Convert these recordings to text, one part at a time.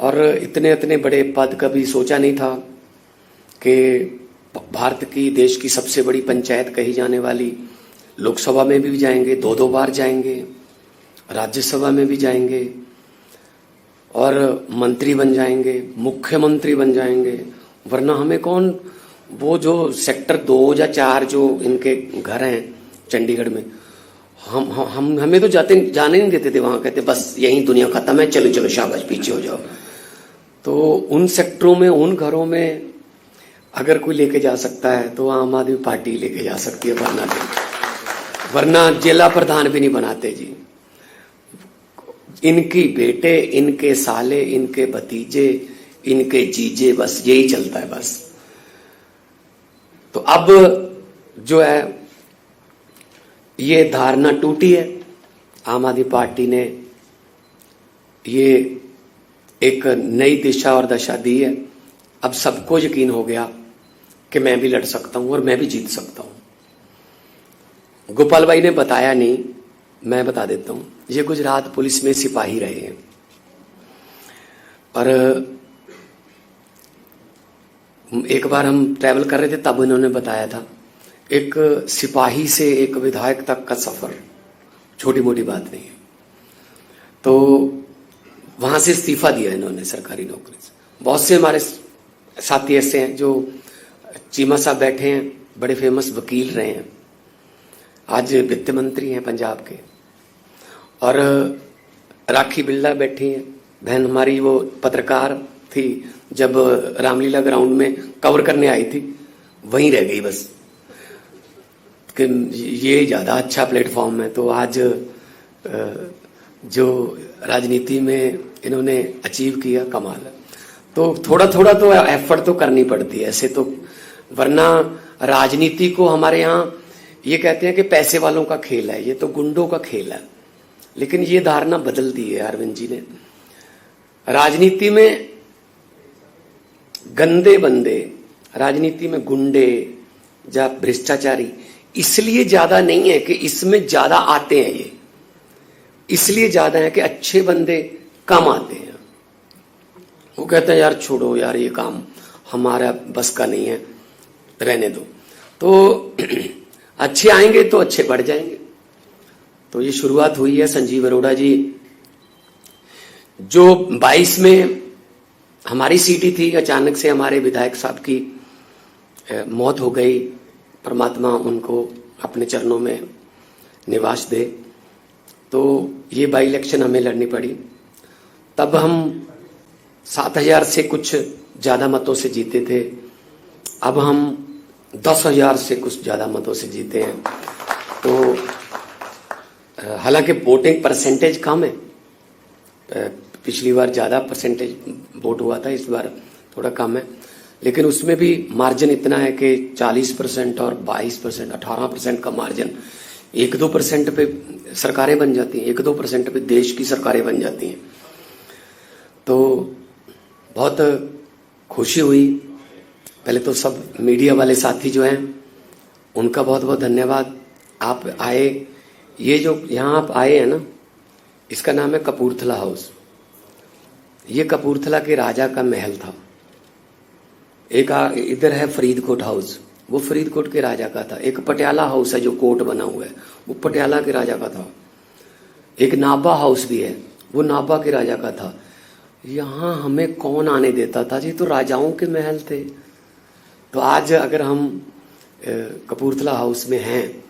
और इतने इतने बड़े पद कभी सोचा नहीं था कि भारत की देश की सबसे बड़ी पंचायत कही जाने वाली लोकसभा में भी जाएंगे, 2-2 बार जाएंगे, राज्यसभा में भी जाएंगे और मंत्री बन जाएंगे, मुख्यमंत्री बन जाएंगे। वरना हमें कौन, वो जो सेक्टर 2 या 4 जो इनके घर हैं चंडीगढ़ में, हम हमें तो जाने नहीं देते थे वहां। कहते बस यही दुनिया खत्म है, चलो चलो शाबाश पीछे हो जाओ। तो उन सेक्टरों में, उन घरों में अगर कोई लेके जा सकता है तो आम आदमी पार्टी लेके जा सकती है, वरना जिला प्रधान भी नहीं बनाते जी। इनकी बेटे, इनके साले, इनके भतीजे, इनके जीजे, बस यही चलता है बस। तो अब जो है ये धारणा टूटी है, आम आदमी पार्टी ने ये एक नई दिशा और दशा दी है। अब सबको यकीन हो गया कि मैं भी लड़ सकता हूं और मैं भी जीत सकता हूं। गोपाल भाई ने बताया नहीं, मैं बता देता हूं। ये गुजरात पुलिस में सिपाही रहे हैं और एक बार हम ट्रैवल कर रहे थे तब इन्होंने बताया था, एक सिपाही से एक विधायक तक का सफर छोटी मोटी बात नहीं है। तो वहां से इस्तीफा दिया इन्होंने सरकारी नौकरी से। बहुत से हमारे साथी ऐसे हैं जो, चीमा साहब बैठे हैं, बड़े फेमस वकील रहे हैं, आज वित्त मंत्री हैं पंजाब के। और राखी बिल्ला बैठी हैं, बहन हमारी, वो पत्रकार थी, जब रामलीला ग्राउंड में कवर करने आई थी वहीं रह गई बस कि ये ज्यादा अच्छा प्लेटफॉर्म है। तो आज जो राजनीति में इन्होंने अचीव किया, कमाल है। तो थोड़ा थोड़ा तो एफर्ट तो करनी पड़ती है ऐसे तो, वरना राजनीति को हमारे यहाँ ये कहते हैं कि पैसे वालों का खेल है, ये तो गुंडों का खेल है। लेकिन ये धारणा बदल दी है अरविंद जी ने। राजनीति में गंदे बंदे, राजनीति में गुंडे या भ्रष्टाचारी इसलिए ज्यादा नहीं है कि इसमें ज्यादा आते हैं, ये इसलिए ज्यादा है कि अच्छे बंदे कम आते हैं। वो कहते हैं यार छोड़ो यार, ये काम हमारा बस का नहीं है, रहने दो। तो अच्छे आएंगे तो अच्छे बढ़ जाएंगे। तो ये शुरुआत हुई है। संजीव अरोड़ा जी जो 22 में हमारी सीट ही थी, अचानक से हमारे विधायक साहब की मौत हो गई, परमात्मा उनको अपने चरणों में निवास दे। तो ये बाई इलेक्शन हमें लड़नी पड़ी। तब हम 7,000 से कुछ ज्यादा मतों से जीते थे, अब हम 10,000 से कुछ ज्यादा मतों से जीते हैं। तो हालांकि वोटिंग परसेंटेज कम है, पिछली बार ज्यादा परसेंटेज वोट हुआ था, इस बार थोड़ा कम है, लेकिन उसमें भी मार्जिन इतना है कि 40% और 22%, 18% का मार्जिन। 1-2% पे सरकारें बन जाती हैं, 1-2% पे देश की सरकारें बन जाती हैं। तो बहुत खुशी हुई। पहले तो सब मीडिया वाले साथी जो हैं उनका बहुत बहुत धन्यवाद। आप आए, ये जो यहाँ आप आए हैं ना, इसका नाम है कपूरथला हाउस। ये कपूरथला के राजा का महल था। एक इधर है फरीदकोट हाउस, वो फरीदकोट के राजा का था। एक पटियाला हाउस है जो कोट बना हुआ है, वो पटियाला के राजा का था। एक नाभा हाउस भी है, वो नाभा के राजा का था। यहाँ हमें कौन आने देता था जी, तो राजाओं के महल थे। तो आज अगर हम कपूरथला हाउस में हैं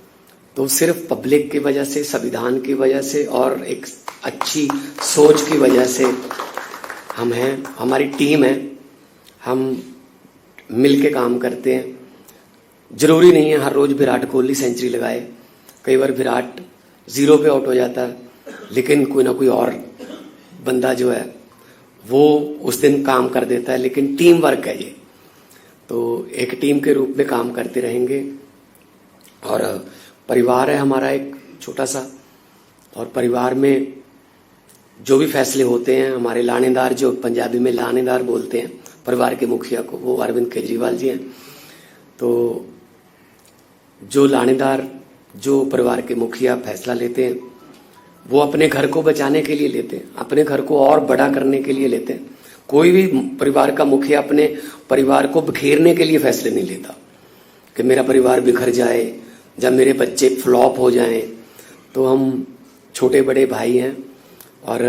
तो सिर्फ पब्लिक की वजह से, संविधान की वजह से और एक अच्छी सोच की वजह से हम हैं। हमारी टीम है, हम मिल के काम करते हैं। जरूरी नहीं है हर रोज विराट कोहली सेंचुरी लगाए, कई बार विराट 0 पे आउट हो जाता है, लेकिन कोई ना कोई और बंदा जो है वो उस दिन काम कर देता है। लेकिन टीम वर्क है ये, तो एक टीम के रूप में काम करते रहेंगे। और परिवार है हमारा एक छोटा सा, और परिवार में जो भी फैसले होते हैं, हमारे लानेदार, जो पंजाबी में लानेदार बोलते हैं परिवार के मुखिया को, वो अरविंद केजरीवाल जी हैं। तो जो लानेदार, जो परिवार के मुखिया फैसला लेते हैं, वो अपने घर को बचाने के लिए लेते हैं, अपने घर को और बड़ा करने के लिए लेते हैं। कोई भी परिवार का मुखिया अपने परिवार को बिखेरने के लिए फैसले नहीं लेता कि मेरा परिवार बिखर जाए, जब मेरे बच्चे फ्लॉप हो जाएं। तो हम छोटे बड़े भाई हैं और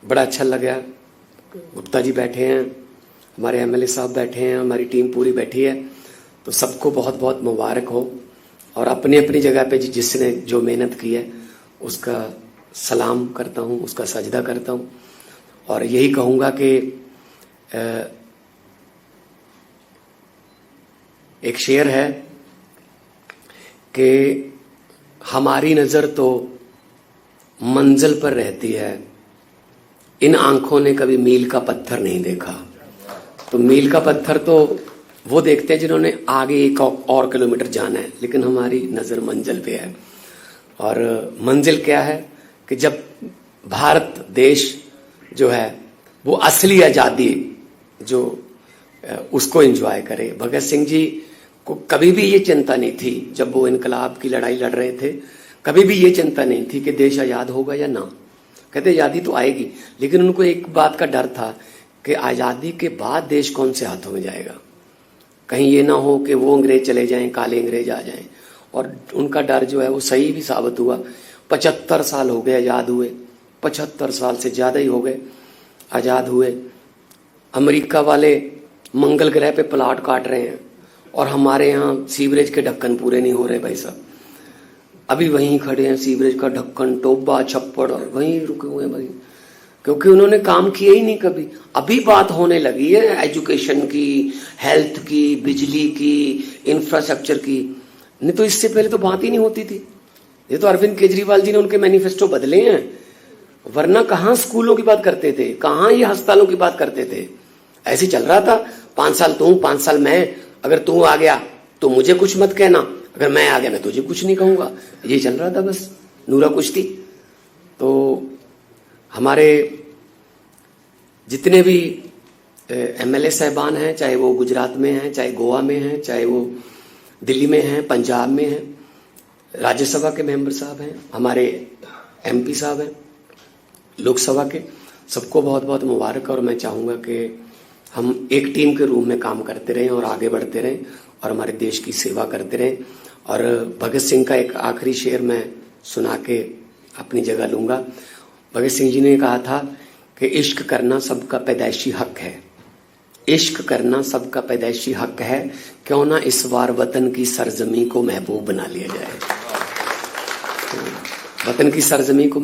बड़ा अच्छा लगा। गुप्ता जी बैठे हैं, हमारे एमएलए साहब बैठे हैं, हमारी टीम पूरी बैठी है। तो सबको बहुत बहुत मुबारक हो और अपनी अपनी जगह पे जिसने जो मेहनत की है उसका सलाम करता हूँ, उसका सजदा करता हूँ। और यही कहूँगा कि एक शेर है कि हमारी नज़र तो मंजिल पर रहती है, इन आंखों ने कभी मील का पत्थर नहीं देखा। तो मील का पत्थर तो वो देखते हैं जिन्होंने आगे 1 और किलोमीटर जाना है, लेकिन हमारी नज़र मंजिल पे है। और मंजिल क्या है कि जब भारत देश जो है वो असली आज़ादी जो उसको एंजॉय करे। भगत सिंह जी को कभी भी ये चिंता नहीं थी, जब वो इनकलाब की लड़ाई लड़ रहे थे, कभी भी ये चिंता नहीं थी कि देश आज़ाद होगा या ना। कहते आज़ादी तो आएगी, लेकिन उनको एक बात का डर था कि आज़ादी के बाद देश कौन से हाथों में जाएगा, कहीं ये ना हो कि वो अंग्रेज चले जाएं, काले अंग्रेज आ जाएं। और उनका डर जो है वो सही भी साबित हुआ। 75 साल हो गए आज़ाद हुए, 75 साल से ज़्यादा ही हो गए आज़ाद हुए। अमेरिका वाले मंगल ग्रह पे प्लाट काट रहे हैं और हमारे यहाँ सीवरेज के ढक्कन पूरे नहीं हो रहे भाई साहब। अभी वहीं खड़े हैं, सीवरेज का ढक्कन, टोबा, छप्पड़, और वहीं रुके हुए हैं भाई, क्योंकि उन्होंने काम किया ही नहीं कभी। अभी बात होने लगी है एजुकेशन की, हेल्थ की, बिजली की, इंफ्रास्ट्रक्चर की, नहीं तो इससे पहले तो बात ही नहीं होती थी। ये तो अरविंद केजरीवाल जी ने उनके मैनिफेस्टो बदले हैं, वरना कहाँ स्कूलों की बात करते थे, कहाँ ये अस्पतालों की बात करते थे। ऐसे चल रहा था, 5 साल तू 5 साल मैं, अगर तू आ गया तो मुझे कुछ मत कहना, अगर मैं आ गया मैं तुझे कुछ नहीं कहूंगा। ये चल रहा था बस, नूरा कुश्ती। तो हमारे जितने भी एमएलए साहबान हैं, चाहे वो गुजरात में हैं, चाहे गोवा में हैं, चाहे वो दिल्ली में हैं, पंजाब में हैं, राज्यसभा के मेंबर साहब हैं, हमारे एमपी साहब हैं लोकसभा के, सबको बहुत बहुत मुबारक। और मैं चाहूँगा कि हम एक टीम के रूप में काम करते रहें और आगे बढ़ते रहें और हमारे देश की सेवा करते रहें। और भगत सिंह का एक आखिरी शेर मैं सुना के अपनी जगह लूँगा। भगत सिंह जी ने कहा था कि इश्क करना सबका पैदाइशी हक है, इश्क करना सबका पैदाइशी हक है, क्यों ना इस बार वतन की सरजमी को महबूब बना लिया जाए। वतन की सरजमी को